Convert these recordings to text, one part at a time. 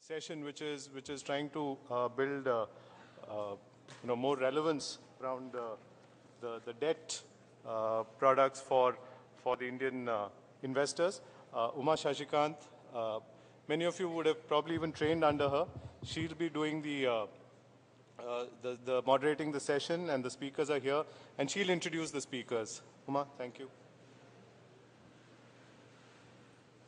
session which is trying to build more relevance around the debt products for the Indian investors. Uma Shashikant, many of you would have probably even trained under her. She'll be doing the moderating the session, and the speakers are here, and she'll introduce the speakers. Uma, thank you.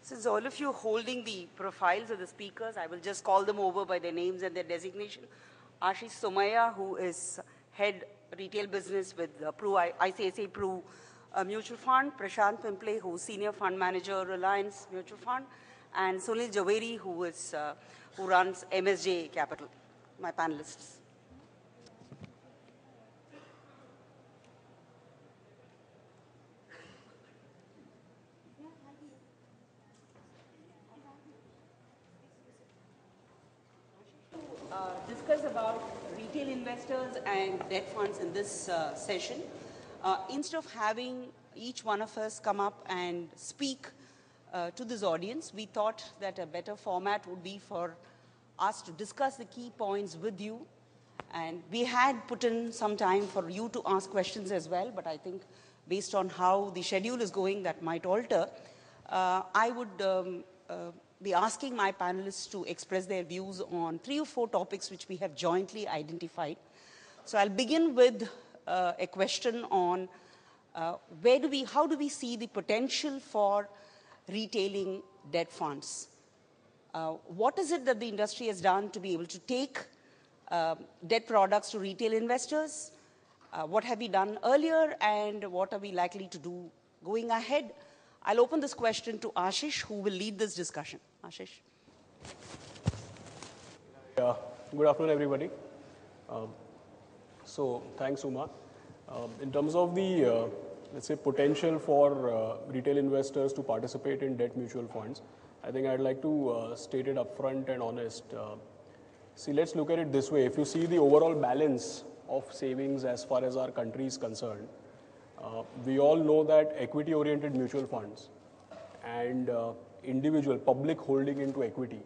Since all of you are holding the profiles of the speakers, I will just call them over by their names and their designation. Ashish Somaya, who is head retail business with ICICI Pru Mutual Fund. Prashant Pimple, who is senior fund manager, Reliance Mutual Fund. And Sunil Javeri, who runs MSJ Capital, my panelists. Discuss about retail investors and debt funds in this session. Instead of having each one of us come up and speak to this audience, we thought that a better format would be for us to discuss the key points with you. And we had put in some time for you to ask questions as well, but I think based on how the schedule is going, that might alter. I would be asking my panelists to express their views on 3 or 4 topics which we have jointly identified. So I'll begin with a question on how do we see the potential for retailing debt funds? What is it that the industry has done to be able to take debt products to retail investors? What have we done earlier, and what are we likely to do going ahead? I'll open this question to Ashish, who will lead this discussion. Ashish. Good afternoon, everybody. So thanks, Uma. In terms of the, let's say, potential for retail investors to participate in debt mutual funds, I think I'd like to state it upfront and honest. See, let's look at it this way. If you see the overall balance of savings as far as our country is concerned, we all know that equity-oriented mutual funds and individual public holding into equity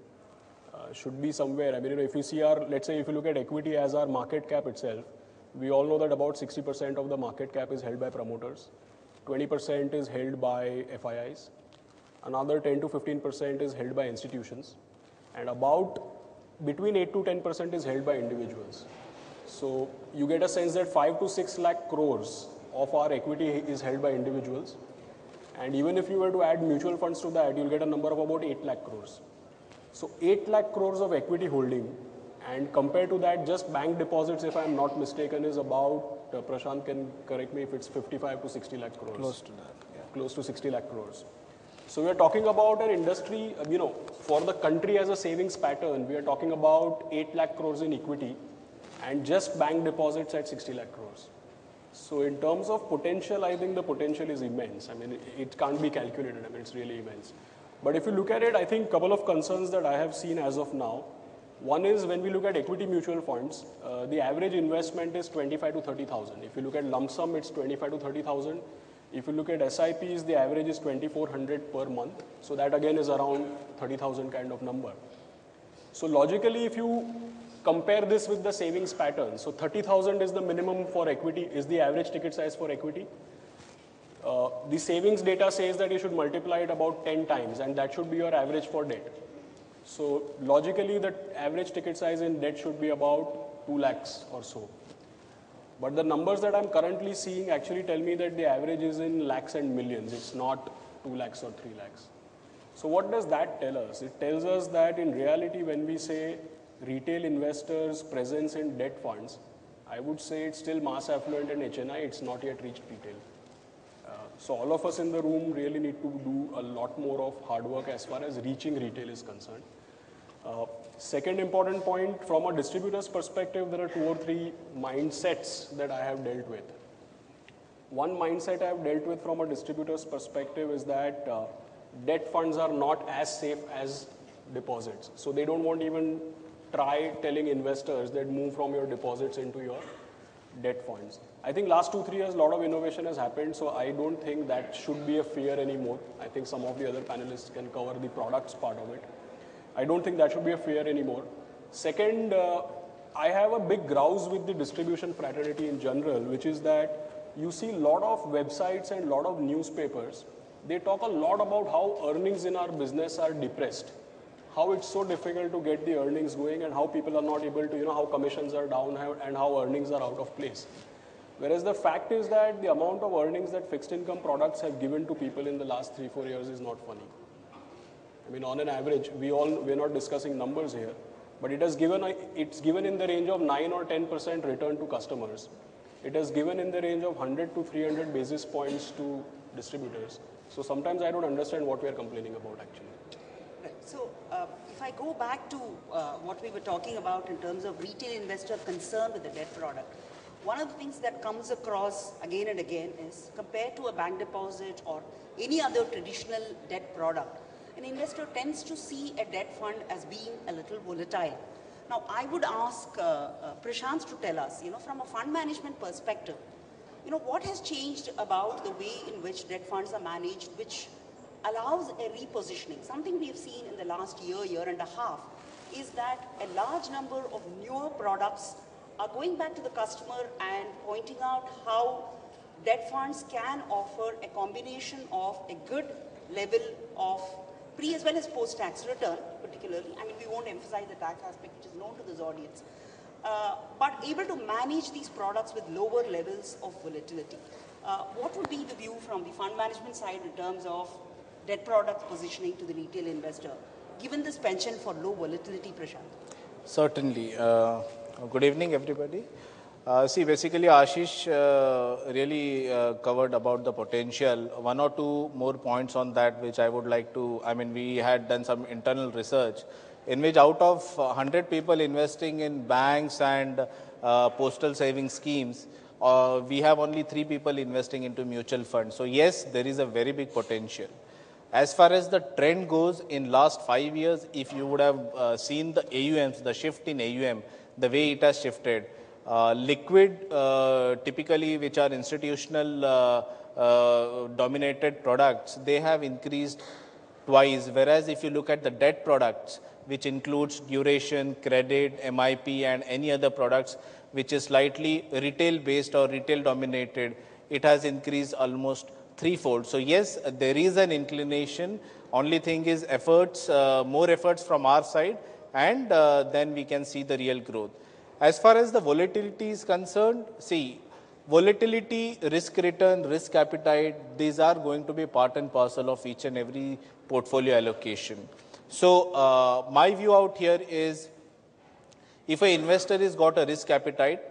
should be somewhere. I mean, if you see let's say if you look at equity as our market cap itself, we all know that about 60% of the market cap is held by promoters, 20% is held by FIIs, another 10 to 15% is held by institutions, and about between 8 to 10% is held by individuals. So you get a sense that 5 to 6 lakh crores of our equity is held by individuals. And even if you were to add mutual funds to that, you'll get a number of about 8 lakh crores. So 8 lakh crores of equity holding, and compared to that, just bank deposits, if I'm not mistaken, is about, Prashant can correct me if it's 55 to 60 lakh crores. Close to that, yeah. Close to 60 lakh crores. So we are talking about an industry, for the country as a savings pattern, we are talking about 8 lakh crores in equity and just bank deposits at 60 lakh crores. So in terms of potential, I think the potential is immense. I mean, it can't be calculated. I mean, it's really immense. But if you look at it, I think a couple of concerns that I have seen as of now. One is when we look at equity mutual funds, the average investment is 25 to 30,000. If you look at lump sum, it's 25 to 30,000. If you look at SIPs, the average is 2,400 per month. So that again is around 30,000 kind of number. So logically, if you compare this with the savings pattern, so 30,000 is the minimum for equity, is the average ticket size for equity. The savings data says that you should multiply it about 10 times, and that should be your average for debt. So logically, the average ticket size in debt should be about 2 lakhs or so. But the numbers that I'm currently seeing actually tell me that the average is in lakhs and millions. It's not 2 lakhs or 3 lakhs. So what does that tell us? It tells us that in reality, when we say retail investors' presence in debt funds, I would say it's still mass affluent and HNI, it's not yet reached retail. So all of us in the room really need to do a lot more of hard work as far as reaching retail is concerned. Second important point, from a distributor's perspective, there are 2 or 3 mindsets that I have dealt with. One mindset I have dealt with from a distributor's perspective is that debt funds are not as safe as deposits. So they don't want even try telling investors that move from your deposits into your debt funds. I think last 2-3 years, a lot of innovation has happened, so I don't think that should be a fear anymore. I think some of the other panelists can cover the products part of it. I don't think that should be a fear anymore. Second, I have a big grouse with the distribution fraternity in general, which is that you see a lot of websites and a lot of newspapers. They talk a lot about how earnings in our business are depressed, how it's so difficult to get the earnings going, and how people are not able to, how commissions are down and how earnings are out of place. Whereas the fact is that the amount of earnings that fixed income products have given to people in the last 3-4 years is not funny. I mean, on an average, we're not discussing numbers here, but it's given in the range of 9 or 10% return to customers. It has given in the range of 100 to 300 basis points to distributors. So sometimes I don't understand what we are complaining about actually. Right. So if I go back to what we were talking about in terms of retail investor concern with the debt product, one of the things that comes across again and again is compared to a bank deposit or any other traditional debt product, an investor tends to see a debt fund as being a little volatile. Now, I would ask Prashant to tell us, from a fund management perspective, what has changed about the way in which debt funds are managed, which allows a repositioning. Something we have seen in the last year and a half, is that a large number of newer products are going back to the customer and pointing out how debt funds can offer a combination of a good level of pre as well as post-tax return, particularly. I mean, we won't emphasize the tax aspect, which is known to this audience, but able to manage these products with lower levels of volatility. What would be the view from the fund management side in terms of debt products positioning to the retail investor, given this penchant for low volatility, Prashant? Certainly. Good evening, everybody. See, basically, Ashish really covered about the potential. One or two more points on that, which I would like to, we had done some internal research in which out of 100 people investing in banks and postal saving schemes, we have only 3 people investing into mutual funds. So yes, there is a very big potential. As far as the trend goes, in last 5 years, if you would have seen the AUMs, the shift in AUM, the way it has shifted, liquid, typically which are institutional dominated products, they have increased twice. Whereas if you look at the debt products, which includes duration, credit, MIP, and any other products which is slightly retail based or retail dominated, it has increased almost 3-fold. So yes, there is an inclination. Only thing is efforts, more efforts from our side, and then we can see the real growth. As far as the volatility is concerned, see, volatility, risk return, risk appetite, these are going to be part and parcel of each and every portfolio allocation. So my view out here is, if an investor has got a risk appetite,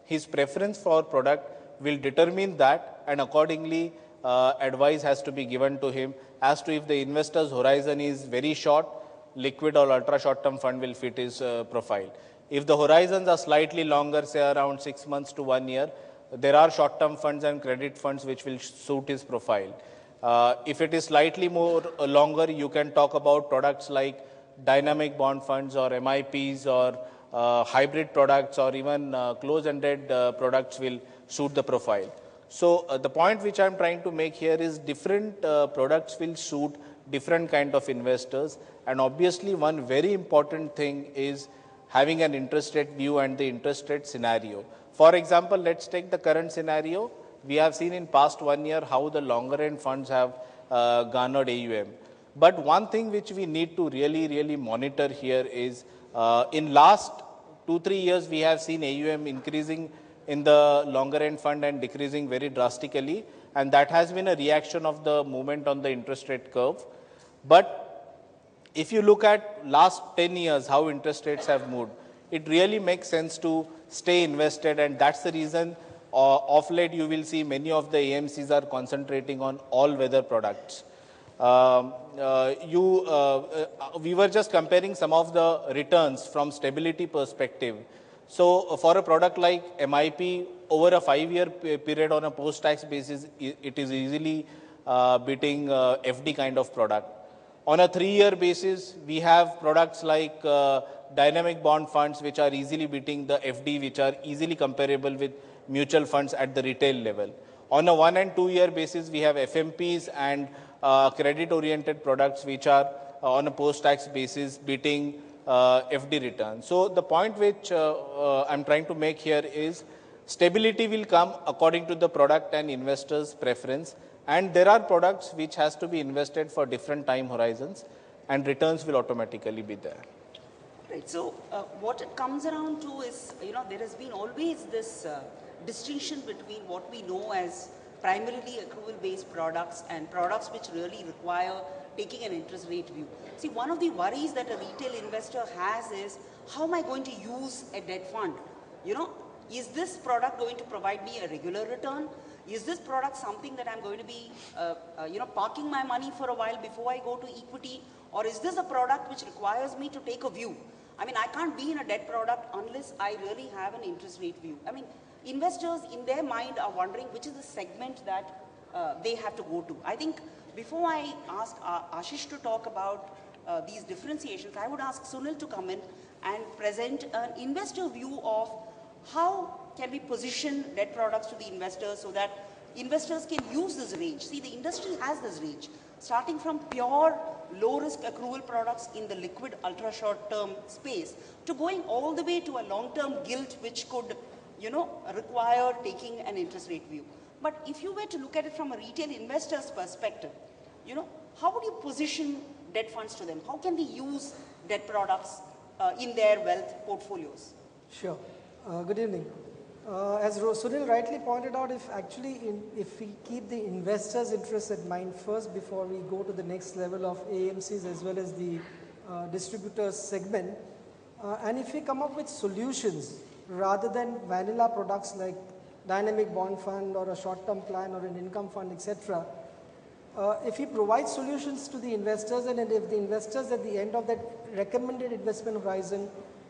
his preference for product will determine that, and accordingly advice has to be given to him as to if the investor's horizon is very short, liquid or ultra short term fund will fit his profile. If the horizons are slightly longer, say around 6 months to 1 year, there are short term funds and credit funds which will suit his profile. If it is slightly more longer, you can talk about products like dynamic bond funds or MIPs or hybrid products, or even close-ended products will suit the profile. So the point which I am trying to make here is different products will suit different kind of investors, and obviously one very important thing is having an interest rate view and the interest rate scenario. For example, let's take the current scenario. We have seen in past 1 year how the longer end funds have garnered AUM. But one thing which we need to really monitor here is in last 2-3 years we have seen AUM increasing in the longer end fund and decreasing very drastically, and that has been a reaction of the movement on the interest rate curve. But if you look at last 10 years how interest rates have moved, it really makes sense to stay invested, and that's the reason of late you will see many of the AMCs are concentrating on all weather products. We were just comparing some of the returns from stability perspective. So for a product like MIP, over a 5-year period on a post-tax basis, it is easily beating FD kind of product. On a 3-year basis, we have products like dynamic bond funds, which are easily beating the FD, which are easily comparable with mutual funds at the retail level. On a 1 and 2 year basis, we have FMPs and credit-oriented products, which are on a post-tax basis, beating FD return. So the point which I'm trying to make here is stability will come according to the product and investors' preference, and there are products which has to be invested for different time horizons, and returns will automatically be there. Right. So what it comes around to is, there has been always this distinction between what we know as primarily accrual-based products and products which really require taking an interest rate view. See, one of the worries that a retail investor has is, how am I going to use a debt fund? Is this product going to provide me a regular return? Is this product something that I'm going to be, parking my money for a while before I go to equity? Or is this a product which requires me to take a view? I mean, I can't be in a debt product unless I really have an interest rate view. I mean, investors in their mind are wondering which is the segment that they have to go to. I think before I ask Ashish to talk about these differentiations, I would ask Sunil to come in and present an investor view of how can we position debt products to the investors so that investors can use this range. See, the industry has this range, starting from pure low-risk accrual products in the liquid ultra-short-term space to going all the way to a long-term gilt which could, require taking an interest rate view. But if you were to look at it from a retail investor's perspective, how would you position debt funds to them? How can they use debt products in their wealth portfolios? Sure. Good evening. As Sunil rightly pointed out, if we keep the investors' interests in mind first before we go to the next level of AMCs as well as the distributors segment, and if we come up with solutions rather than vanilla products like dynamic bond fund or a short-term plan or an income fund, etc., if we provide solutions to the investors, and if the investors at the end of that recommended investment horizon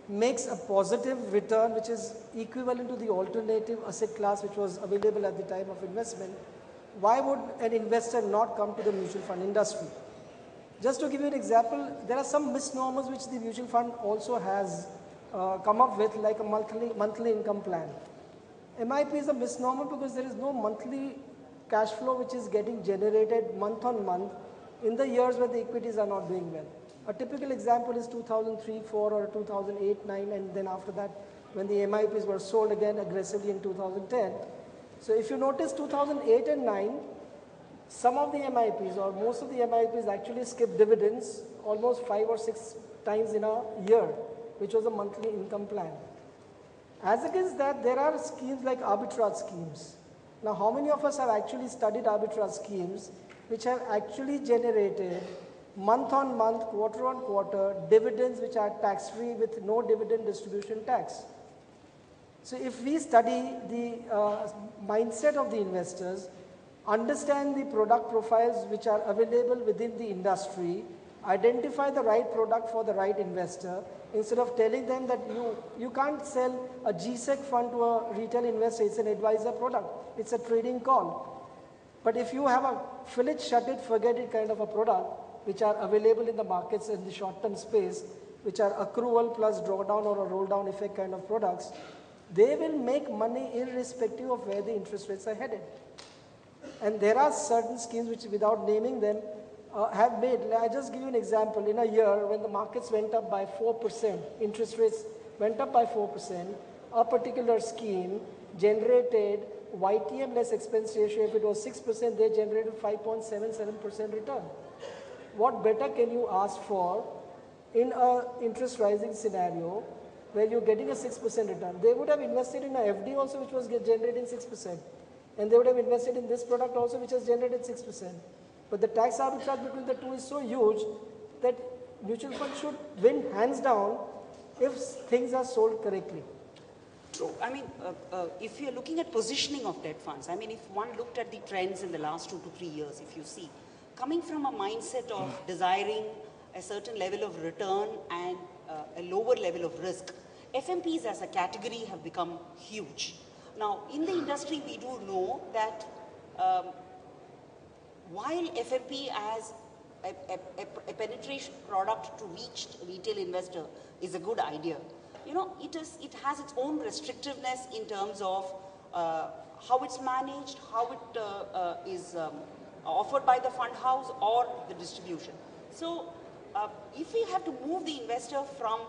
makes a positive return which is equivalent to the alternative asset class which was available at the time of investment, why would an investor not come to the mutual fund industry? Just to give you an example, there are some misnomers which the mutual fund also has come up with, like a monthly income plan. MIP is a misnomer because there is no monthly cash flow which is getting generated month on month in the years where the equities are not doing well. A typical example is 2003-4 or 2008-9, and then after that when the MIPs were sold again aggressively in 2010. So if you notice 2008 and 9, some of the MIPs or most of the MIPs actually skip dividends almost 5 or 6 times in a year, which was a monthly income plan. As against that, there are schemes like arbitrage schemes. Now, how many of us have actually studied arbitrage schemes which have actually generated month on month, quarter on quarter, dividends which are tax-free with no dividend distribution tax? So if we study the mindset of the investors, understand the product profiles which are available within the industry, identify the right product for the right investor, instead of telling them that you can't sell a GSEC fund to a retail investor, it's an advisor product, it's a trading call. But if you have a fill it, shut it, forget it kind of a product, which are available in the markets in the short-term space, which are accrual plus drawdown or a roll-down effect kind of products, they will make money irrespective of where the interest rates are headed. And there are certain schemes which, without naming them, have made. I just give you an example. In a year, when the markets went up by 4%, interest rates went up by 4%, a particular scheme generated YTM less expense ratio. If it was 6%, they generated 5.77% return. What better can you ask for in an interest rising scenario where you're getting a 6% return? They would have invested in a FD also which was generating 6%. And they would have invested in this product also which has generated 6%. But the tax arbitrage between the two is so huge that mutual funds should win hands down if things are sold correctly. True. I mean, if you're looking at positioning of debt funds, I mean, if one looked at the trends in the last 2 to 3 years, if you see, coming from a mindset of desiring a certain level of return and a lower level of risk, FMPs as a category have become huge. Now, in the industry, we do know that while FMP as a penetration product to reach retail investor is a good idea, it has its own restrictiveness in terms of how it's managed, how it is offered by the fund house or the distribution. So if we have to move the investor from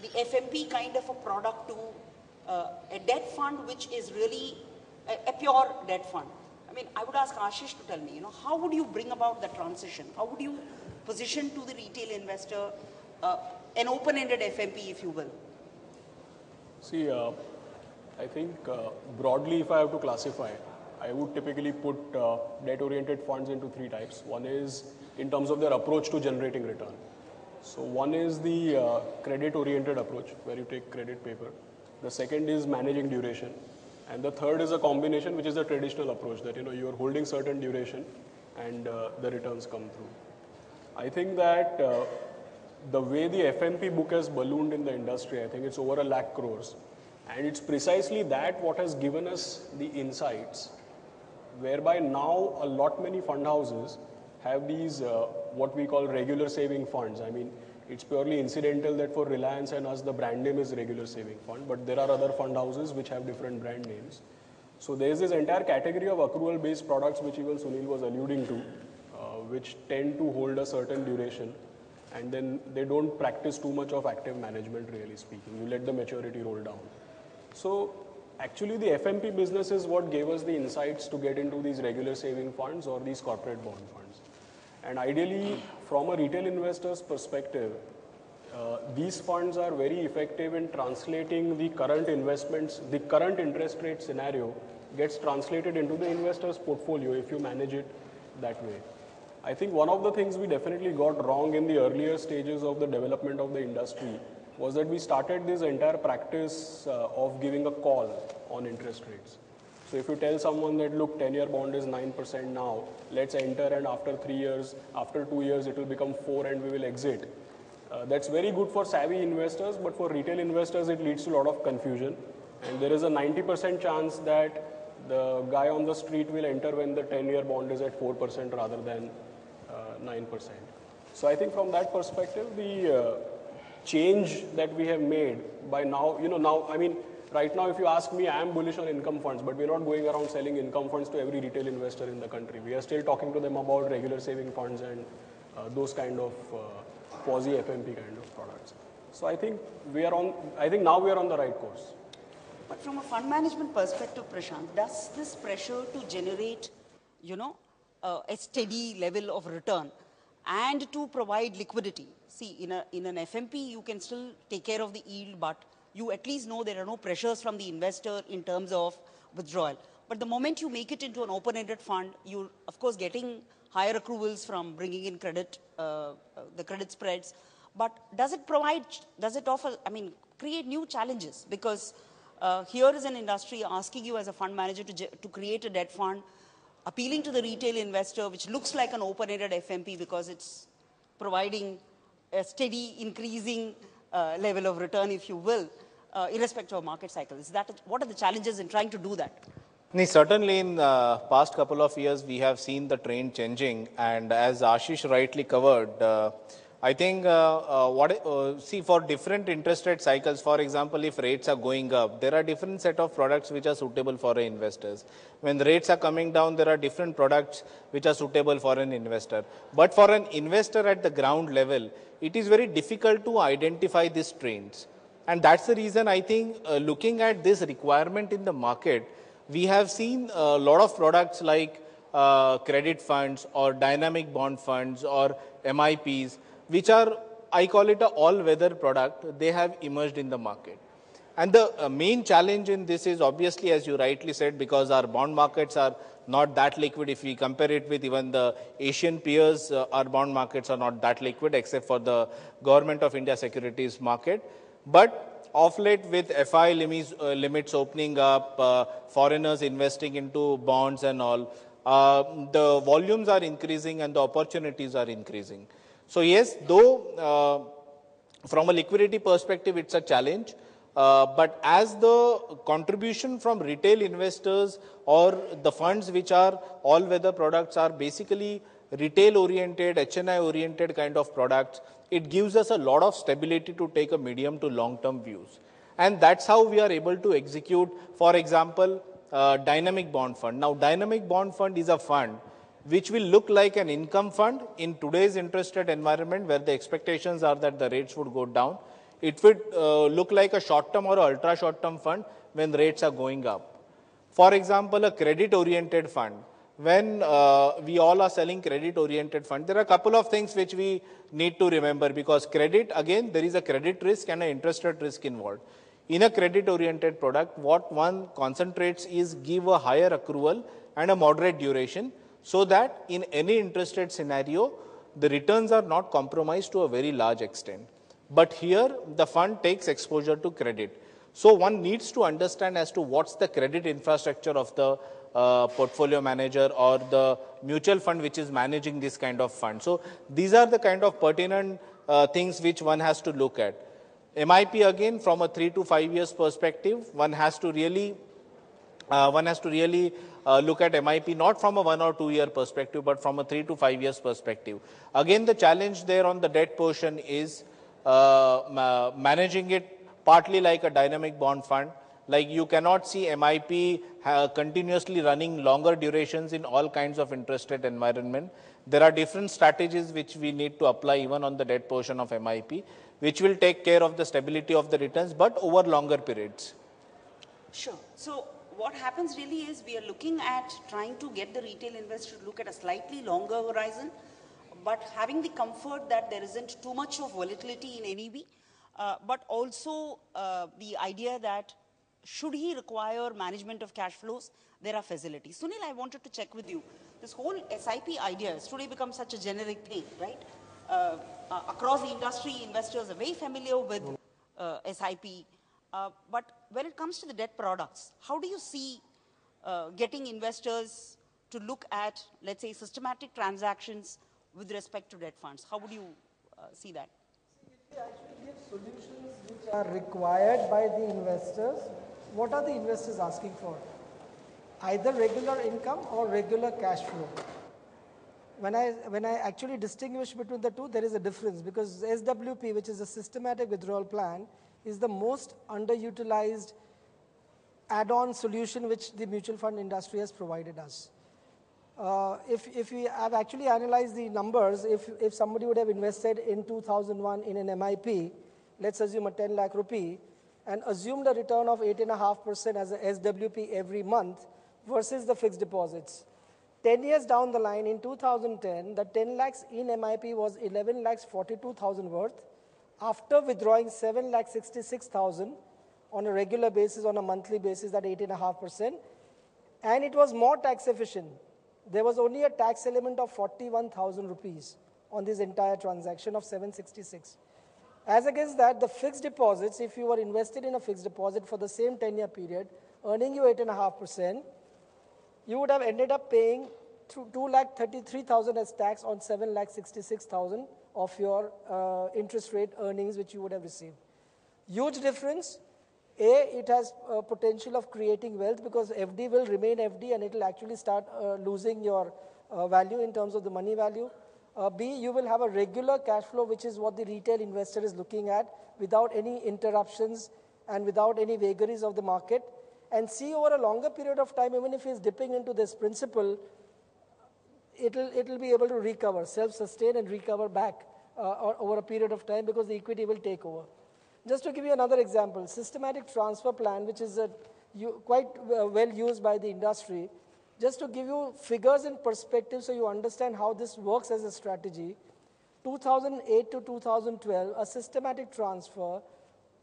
the FMP kind of a product to a debt fund which is really a pure debt fund. I mean, I would ask Ashish to tell me, how would you bring about the transition? How would you position to the retail investor an open-ended FMP, if you will? See, I think broadly, if I have to classify, I would typically put debt-oriented funds into three types. One is in terms of their approach to generating return. So one is the credit-oriented approach, where you take credit paper. The second is managing duration. And the third is a combination, which is a traditional approach, that you are holding certain duration and the returns come through. I think that the way the FMP book has ballooned in the industry, I think it's over 1 lakh crores. And it's precisely that what has given us the insights, whereby now a lot many fund houses have these what we call regular saving funds. I mean, it's purely incidental that for Reliance and us, the brand name is regular saving fund, but there are other fund houses which have different brand names. So there's this entire category of accrual-based products which even Sunil was alluding to, which tend to hold a certain duration, and then they don't practice too much of active management, really speaking. You let the maturity roll down. So actually the FMP business is what gave us the insights to get into these regular saving funds or these corporate bond funds. And ideally, from a retail investor's perspective, these funds are very effective in translating the current investments, the current interest rate scenario gets translated into the investor's portfolio if you manage it that way. I think one of the things we definitely got wrong in the earlier stages of the development of the industry was that we started this entire practice of giving a call on interest rates. So if you tell someone that, look, 10-year bond is 9% now, let's enter, and after 3 years, after 2 years, it will become 4 and we will exit. That's very good for savvy investors, but for retail investors, it leads to a lot of confusion. And there is a 90% chance that the guy on the street will enter when the 10-year bond is at 4% rather than 9%. So I think from that perspective, the change that we have made by now, right now, if you ask me, I am bullish on income funds, but we're not going around selling income funds to every retail investor in the country. We are still talking to them about regular saving funds and those kind of quasi-FMP kind of products. So I think now we are on the right course. But from a fund management perspective, Prashant, does this pressure to generate, a steady level of return and to provide liquidity? See, in an FMP, you can still take care of the yield, but you at least know there are no pressures from the investor in terms of withdrawal. But the moment you make it into an open-ended fund, you're, of course, getting higher accruals from bringing in credit, the credit spreads. But does it create new challenges? Because here is an industry asking you as a fund manager to create a debt fund, appealing to the retail investor, which looks like an open-ended FMP because it's providing a steady, increasing level of return, if you will, irrespective of market cycles. What are the challenges in trying to do that? Certainly in the past couple of years, we have seen the trend changing. And as Ashish rightly covered, I think, for different interest rate cycles, for example, if rates are going up, there are different set of products which are suitable for investors. When the rates are coming down, there are different products which are suitable for an investor. But for an investor at the ground level, it is very difficult to identify these trends. And that's the reason I think looking at this requirement in the market, we have seen a lot of products like credit funds or dynamic bond funds or MIPs, which are, I call it, a all-weather product. They have emerged in the market. And the main challenge in this is obviously, as you rightly said, because our bond markets are not that liquid. If we compare it with even the Asian peers, our bond markets are not that liquid except for the Government of India securities market. But of late, with FI limits opening up, foreigners investing into bonds and all, the volumes are increasing and the opportunities are increasing. So yes, though from a liquidity perspective, it's a challenge. But as the contribution from retail investors or the funds which are all-weather products are basically retail-oriented, HNI-oriented kind of products, it gives us a lot of stability to take a medium to long-term views. And that's how we are able to execute, for example, dynamic bond fund. Now, dynamic bond fund is a fund which will look like an income fund in today's interest rate environment where the expectations are that the rates would go down. It would look like a short-term or ultra short-term fund when rates are going up. For example, a credit-oriented fund. When we all are selling credit-oriented fund, there are a couple of things which we need to remember, because credit, again, there is a credit risk and an interest rate risk involved. In a credit-oriented product, what one concentrates is give a higher accrual and a moderate duration, so that in any interest rate scenario, the returns are not compromised to a very large extent. But here, the fund takes exposure to credit. So one needs to understand as to what's the credit infrastructure of the portfolio manager or the mutual fund which is managing this kind of fund. So these are the kind of pertinent things which one has to look at. MIP, again, from a 3 to 5 years perspective, one has to really look at MIP not from a 1 or 2 year perspective, but from a 3 to 5 years perspective. Again, the challenge there on the debt portion is managing it partly like a dynamic bond fund. Like you cannot see MIP continuously running longer durations in all kinds of interest rate environment. There are different strategies which we need to apply even on the debt portion of MIP, which will take care of the stability of the returns, but over longer periods. Sure. So what happens really is we are looking at trying to get the retail investor to look at a slightly longer horizon, but having the comfort that there isn't too much of volatility in NEV, but also the idea that should he require management of cash flows, there are facilities. Sunil, I wanted to check with you. This whole SIP idea has today become such a generic thing, right? Across the industry, investors are very familiar with SIP. But when it comes to the debt products, how do you see getting investors to look at, let's say, systematic transactions with respect to debt funds? How would you see that? If we actually give solutions which are required by the investors, what are the investors asking for? Either regular income or regular cash flow. When I actually distinguish between the two, there is a difference, because SWP, which is a systematic withdrawal plan, is the most underutilized add-on solution which the mutual fund industry has provided us. If we have actually analyzed the numbers, if somebody would have invested in 2001 in an MIP, let's assume a 10 lakh rupee, and assumed a return of 8.5% as a SWP every month versus the fixed deposits. 10 years down the line, in 2010, the 10 lakhs in MIP was 11 lakhs 42,000 worth. After withdrawing 7 lakhs 66,000 on a regular basis, on a monthly basis, at 8.5%, and it was more tax efficient. There was only a tax element of 41,000 rupees on this entire transaction of 766. As against that, the fixed deposits, if you were invested in a fixed deposit for the same 10-year period, earning you 8.5%, you would have ended up paying 2,33,000 as tax on 7,66,000 of your interest rate earnings which you would have received. Huge difference. A, it has potential of creating wealth, because FD will remain FD and it will actually start losing your value in terms of the money value. B, you will have a regular cash flow, which is what the retail investor is looking at, without any interruptions and without any vagaries of the market. And C, over a longer period of time, even if he's dipping into this principle, it'll be able to recover, self-sustain and recover back over a period of time, because the equity will take over. Just to give you another example, systematic transfer plan, which is quite well used by the industry. Just to give you figures in perspective so you understand how this works as a strategy, 2008 to 2012, a systematic transfer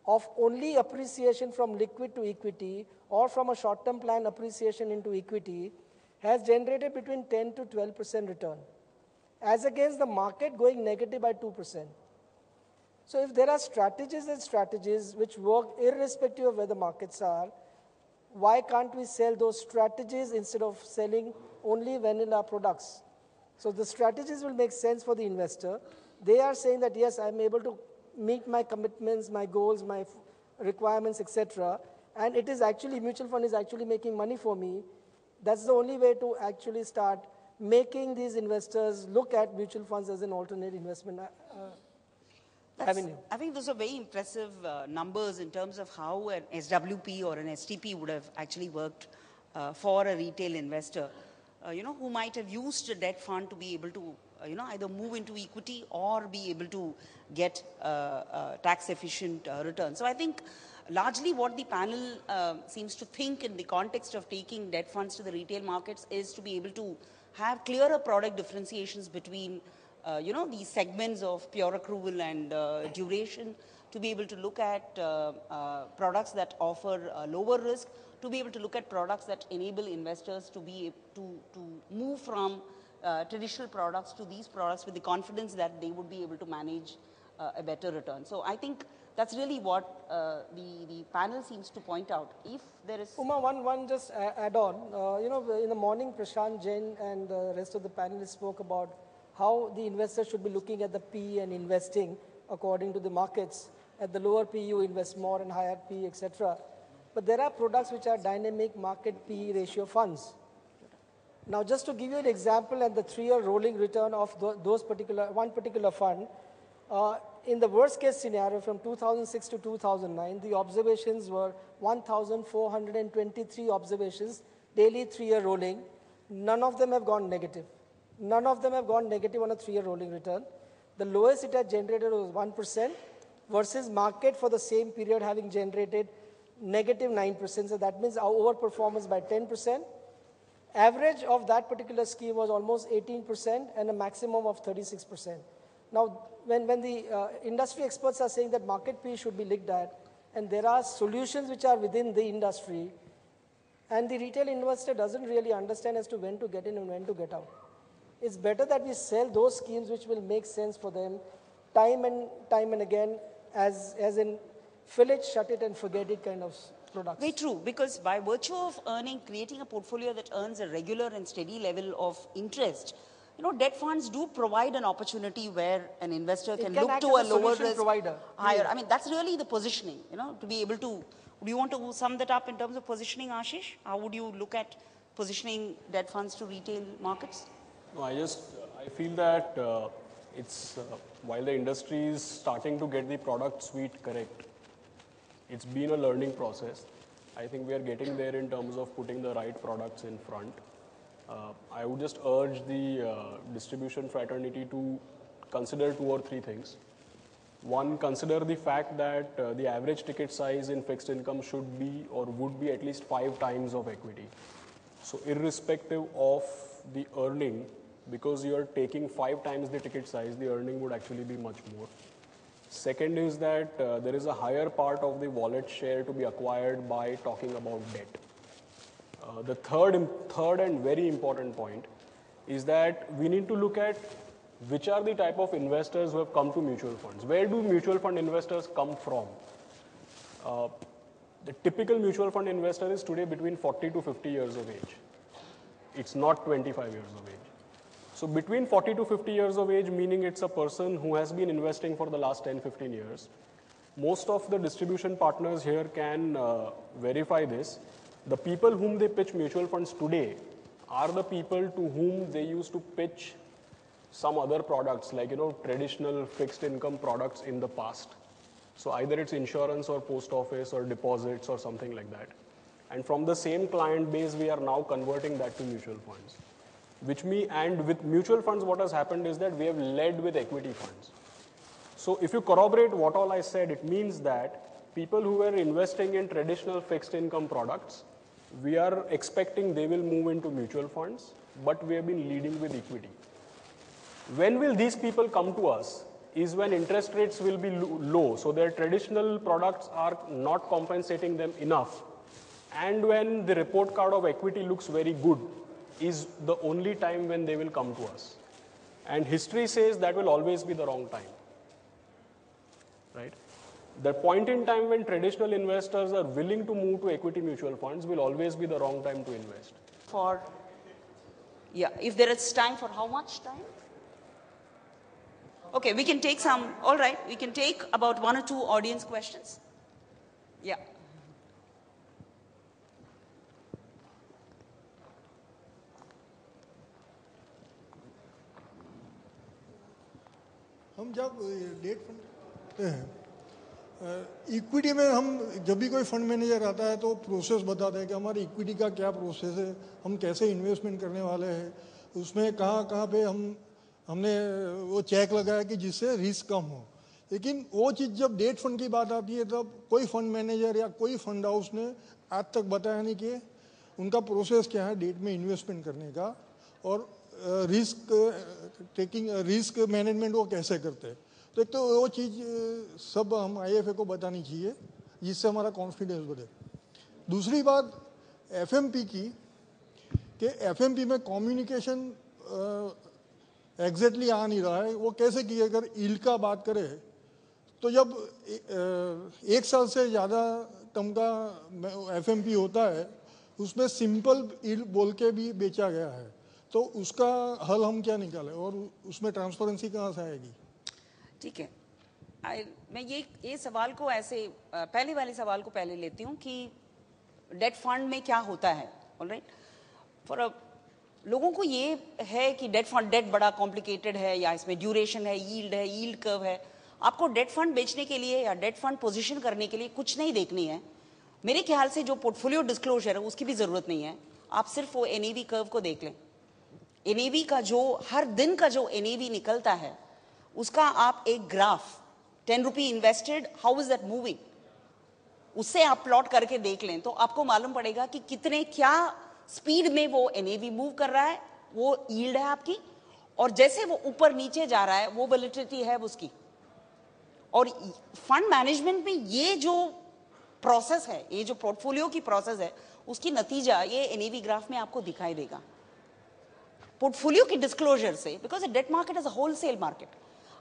of only appreciation from liquid to equity or from a short-term plan appreciation into equity has generated between 10 to 12% return, as against the market going negative by 2%. So if there are strategies and strategies which work irrespective of where the markets are, why can't we sell those strategies instead of selling only vanilla products? So the strategies will make sense for the investor. They are saying that, yes, I'm able to meet my commitments, my goals, my requirements, etc. And it is actually, mutual fund is actually making money for me. That's the only way to actually start making these investors look at mutual funds as an alternate investment avenue. I think those are very impressive numbers in terms of how an SWP or an STP would have actually worked for a retail investor. who might have used a debt fund to be able to, either move into equity or be able to get tax efficient returns. So I think largely what the panel seems to think in the context of taking debt funds to the retail markets is to be able to have clearer product differentiations between these segments of pure accrual and duration, to be able to look at products that offer lower risk, to be able to look at products that enable investors to be to move from traditional products to these products with the confidence that they would be able to manage a better return. So I think that's really what the panel seems to point out. If there is... Uma, one just add on. In the morning, Prashant Jain and the rest of the panelists spoke about how the investor should be looking at the P and investing according to the markets. At the lower P, you invest more, and higher P, etc. But there are products which are dynamic market P ratio funds. Now, just to give you an example, at the 3-year rolling return of one particular fund, in the worst case scenario from 2006 to 2009, the observations were 1,423 observations, daily 3-year rolling. None of them have gone negative. None of them have gone negative on a 3-year rolling return. The lowest it had generated was 1% versus market for the same period having generated negative 9%. So that means our overperformance by 10%. Average of that particular scheme was almost 18% and a maximum of 36%. Now, when the industry experts are saying that market P should be looked at, and there are solutions which are within the industry, and the retail investor doesn't really understand as to when to get in and when to get out. It's better that we sell those schemes which will make sense for them time and again, as in fill it, shut it, and forget it kind of products. Very true, because by virtue of creating a portfolio that earns a regular and steady level of interest, debt funds do provide an opportunity where an investor can look to a lower risk, provider. higher. I mean, that's really the positioning, to be able to. Do you want to sum that up in terms of positioning, Ashish? How would you look at positioning debt funds to retail markets? No, I feel that it's while the industry is starting to get the product suite correct, it's been a learning process. I think we are getting there in terms of putting the right products in front. I would just urge the distribution fraternity to consider 2 or 3 things. One, consider the fact that the average ticket size in fixed income should be or would be at least 5 times of equity. So irrespective of the earning, because you are taking 5 times the ticket size, the earning would actually be much more. Second is that there is a higher part of the wallet share to be acquired by talking about debt. The third and very important point is that we need to look at which are the type of investors who have come to mutual funds. Where do mutual fund investors come from? The typical mutual fund investor is today between 40 to 50 years of age. It's not 25 years of age. So between 40 to 50 years of age, meaning it's a person who has been investing for the last 10, 15 years. Most of the distribution partners here can verify this. The people whom they pitch mutual funds today are the people to whom they used to pitch some other products like, traditional fixed income products in the past. So either it's insurance or post office or deposits or something like that. And from the same client base, we are now converting that to mutual funds. And with mutual funds, what has happened is that we have led with equity funds. So if you corroborate what all I said, it means that people who were investing in traditional fixed income products, we are expecting they will move into mutual funds, but we have been leading with equity. When will these people come to us? Is when interest rates will be low, so their traditional products are not compensating them enough. And when the report card of equity looks very good, is the only time when they will come to us. And history says that will always be the wrong time. Right? The point in time when traditional investors are willing to move to equity mutual funds will always be the wrong time to invest. If there is time, for how much time? Okay, we can take all right, we can take about 1 or 2 audience questions. Yeah. हम जब date fund करते हैं equity में हम जब भी कोई fund manager आता है तो प्रोसेस बताते हैं कि हमारी इक्विटी का क्या प्रोसेस है, हम कैसे इन्वेस्टमेंट करने वाले हैं, उसमें कहाँ पे हमने वो चेक लगाया कि जिससे रिस्क कम हो। लेकिन वो चीज़ जब डेट फंड की बात आती है तब कोई फंड मैनेजर या कोई फंड हाउस ने आज तक बताया नहीं कि उनका प्रोसेस क्या है डेट में इन्वेस्टमेंट करने का, और रिस्क मैनेजमेंट वो कैसे करते हैं। तो एक तो वो चीज़ सब हम IFA को बतानी चाहिए जिससे हमारा कॉन्फिडेंस बढ़े। दूसरी बात FMP की, कि FMP में कम्युनिकेशन एग्जैक्टली आ नहीं रहा है। वो कैसे की, अगर यील्ड का बात करें तो जब 1 साल से ज़्यादा टर्म का FMP होता है उसमें सिंपल यील्ड बोल के भी बेचा गया है, तो उसका हल हम क्या निकालें और उसमें ट्रांसपेरेंसी कहाँ से आएगी। ठीक है, मैं ये सवाल को ऐसे पहले वाले सवाल को पहले लेती हूँ कि डेट फंड में क्या होता है। ऑलराइट, फॉर लोगों को ये है कि डेट बड़ा कॉम्प्लिकेटेड है, या इसमें ड्यूरेशन है, यील्ड कर्व है। आपको डेट फंड बेचने के लिए या डेट फंड पोजीशन करने के लिए कुछ नहीं देखनी है। मेरे ख्याल से जो पोर्टफोलियो डिस्क्लोजर है उसकी भी जरूरत नहीं है। आप सिर्फ वो NAV कर्व को देख लें। NAV का जो हर दिन का जो NAV निकलता है उसका आप एक graph 10 rupee invested, how is that moving, उससे आप प्लॉट करके देख लें तो आपको मालूम पड़ेगा कि कितने क्या स्पीड में वो NAV मूव कर रहा है। वो यील्ड है आपकी, और जैसे वो ऊपर नीचे जा रहा है वो वोलेटिलिटी है उसकी। और फंड मैनेजमेंट में ये जो प्रोसेस है, ये जो पोर्टफोलियो की प्रोसेस है, उसकी नतीजा ये NAV ग्राफ में आपको दिखाई देगा पोर्टफोलियो की डिस्क्लोजर से। Because debt market is a wholesale market.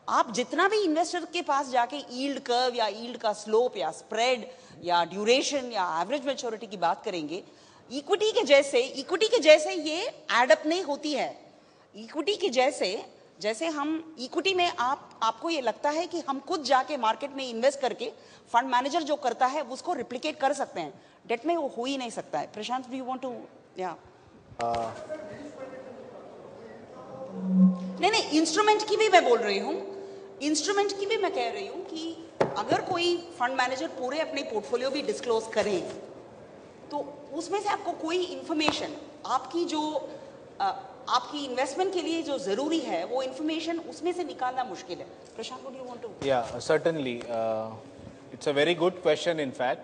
आप जितना भी इन्वेस्टर के पास जाके यील्ड कर्व या यील्ड का स्लोप या स्प्रेड या ड्यूरेशन या एवरेज मैच्योरिटी की बात करेंगे, इक्विटी के जैसे ये एडअप नहीं होती है। इक्विटी के जैसे हम इक्विटी में आपको ये लगता है कि हम खुद जाके मार्केट में इन्वेस्ट करके फंड मैनेजर जो करता है उसको रिप्लिकेट कर सकते हैं, डेट में वो हो ही नहीं सकता है। प्रशांत, डू यू वांट टू? या नहीं, इंस्ट्रूमेंट की भी मैं बोल रही हूँ, इंस्ट्रूमेंट की भी मैं कह रही हूँ कि अगर कोई फंड मैनेजर पूरे अपने पोर्टफोलियो भी डिस्क्लोज करे तो उसमें से आपको कोई इंफॉर्मेशन आपकी जो आपकी इन्वेस्टमेंट के लिए जो जरूरी है वो इंफॉर्मेशन उसमें से निकालना मुश्किल है। Prashant, what do you want to? Yeah certainly, it's a very good question. In fact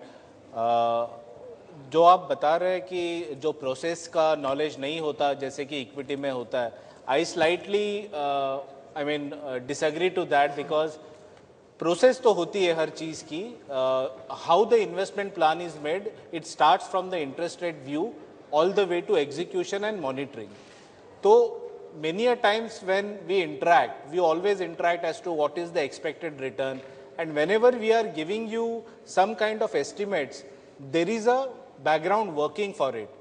जो आप बता रहे हैं कि जो प्रोसेस का नॉलेज नहीं होता जैसे कि इक्विटी में होता है, I slightly disagree to that, because process तो होती है हर चीज़ की। How the investment plan is made, it starts from the interest rate view all the way to execution and monitoring. So many a times when we interact, we always interact as to what is the expected return, and whenever we are giving you some kind of estimates, there is a background working for it.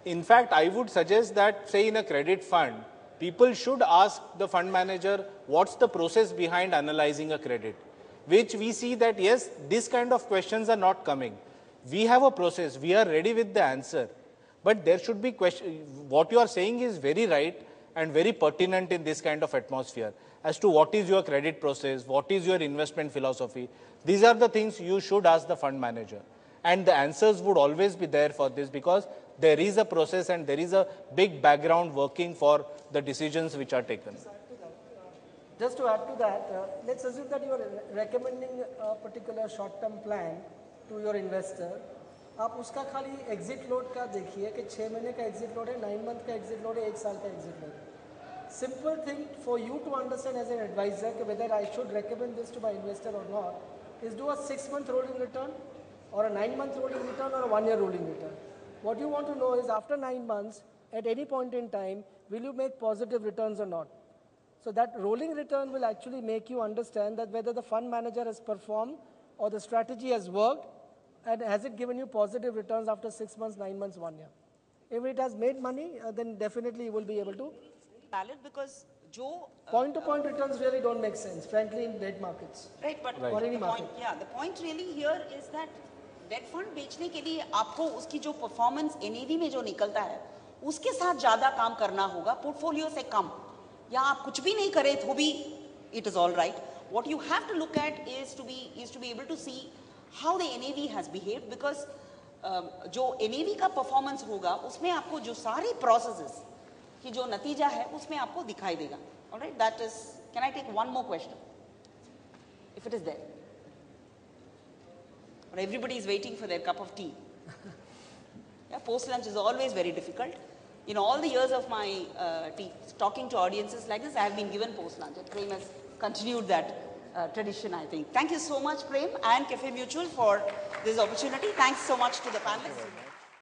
In fact, I would suggest that, say in a credit fund, people should ask the fund manager what's the process behind analyzing a credit, which we see that yes, this kind of questions are not coming. We have a process, we are ready with the answer, but there should be question. What you are saying is very right and very pertinent in this kind of atmosphere as to what is your credit process, what is your investment philosophy. These are the things you should ask the fund manager, and the answers would always be there for this, because there is a process and there is a big background working for the decisions which are taken. Just to add to that, let's assume that you are recommending a particular short-term plan to your investor. आप उसका खाली exit load का देखिए कि 6 महीने का exit load है, 9 month का exit load है, 1 साल का exit load है. Simple thing for you to understand as an advisor कि whether I should recommend this to my investor or not is do a 6-month rolling return or a 9-month rolling return or a 1-year rolling return. What you want to know is after 9 months, at any point in time, will you make positive returns or not? So that rolling return will actually make you understand that whether the fund manager has performed or the strategy has worked, and has it given you positive returns after 6 months, 9 months, 1 year. If it has made money, then definitely you will be able to. Valid, because point-to-point returns really don't make sense, frankly, in debt markets. Right, but or any market. The point really here is that debt fund बेचने के लिए आपको उसकी जो performance NAV में जो निकलता है उसके साथ ज्यादा काम करना होगा, पोर्टफोलियो से कम। या आप कुछ भी नहीं करें तो भी it is all right, what you have to look at is to be able to see how the NAV has behaved, because जो NAV का performance होगा उसमें आपको जो सारे processes की जो नतीजा है उसमें आपको दिखाई देगा. All right, that is. Can I take one more question? If it is there. But everybody is waiting for their cup of tea. Yeah, post lunch is always very difficult. In all the years of my talking to audiences like this, I have been given post lunch. And Prem has continued that tradition, I think. Thank you so much, Prem and Cafe Mutual, for this opportunity. Thanks so much to the panelists.